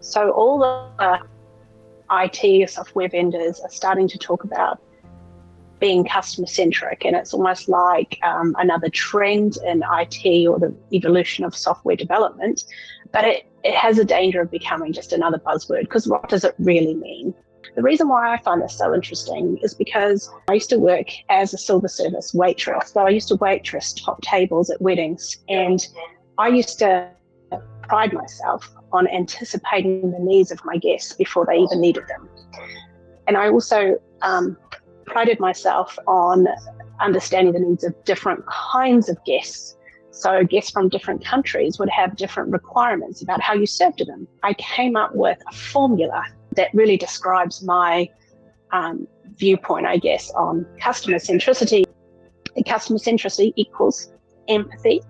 So all the IT software vendors are starting to talk about being customer-centric, and it's almost like another trend in IT or the evolution of software development, but it has a danger of becoming just another buzzword, because what does it really mean? The reason why I find this so interesting is because I used to work as a silver service waitress. So I used to waitress top tables at weddings, and I used to pride myself on anticipating the needs of my guests before they even needed them. And I also prided myself on understanding the needs of different kinds of guests. So guests from different countries would have different requirements about how you served them. I came up with a formula that really describes my viewpoint, I guess, on customer centricity. And customer centricity equals empathy,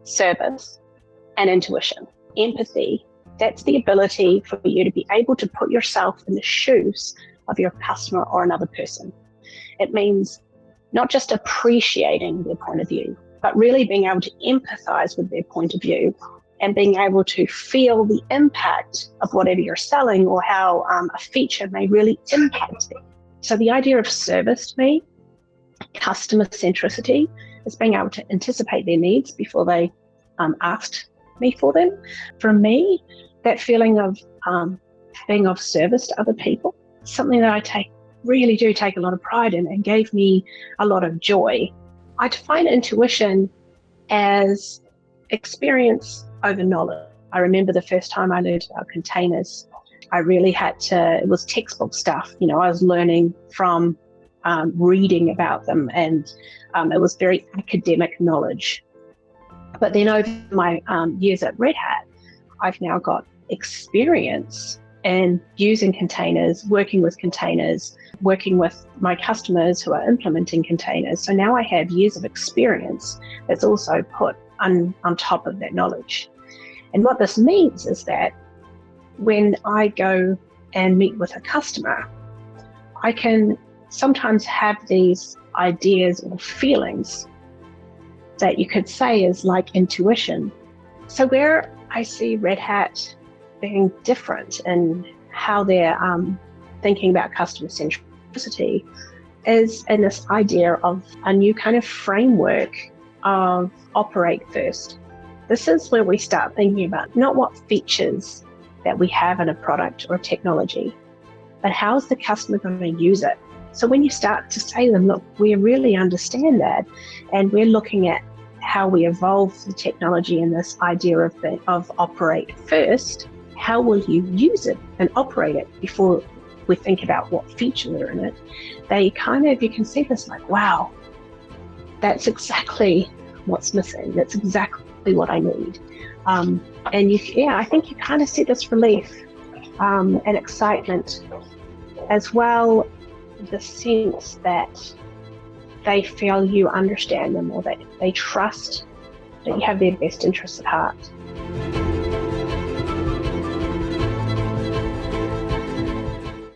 service, and intuition. Empathy, that's the ability for you to be able to put yourself in the shoes of your customer or another person. It means not just appreciating their point of view, but really being able to empathize with their point of view and being able to feel the impact of whatever you're selling or how a feature may really impact them. So the idea of service to me, customer centricity, is being able to anticipate their needs before they asked me for them. For me, that feeling of being of service to other people, something that I really do take a lot of pride in and gave me a lot of joy. I define intuition as experience over knowledge. I remember the first time I learned about containers, I really had to, it was textbook stuff. You know, I was learning from reading about them, and it was very academic knowledge. But then over my years at Red Hat, I've now got experience in using containers, working with my customers who are implementing containers. So now I have years of experience that's also put on top of that knowledge. And what this means is that when I go and meet with a customer, I can sometimes have these ideas or feelings that you could say is like intuition. So where I see Red Hat being different in how they're thinking about customer centricity is in this idea of a new kind of framework of operate first. This is where we start thinking about not what features that we have in a product or technology, but how is the customer going to use it? So when you start to say to them, look, we really understand that, and we're looking at how we evolve the technology in this idea of operate first, how will you use it and operate it before we think about what features are in it? You can see this like, wow, that's exactly what's missing. That's exactly what I need. I think you kind of see this relief and excitement, as well, the sense that they feel you understand them, or that they trust that you have their best interests at heart.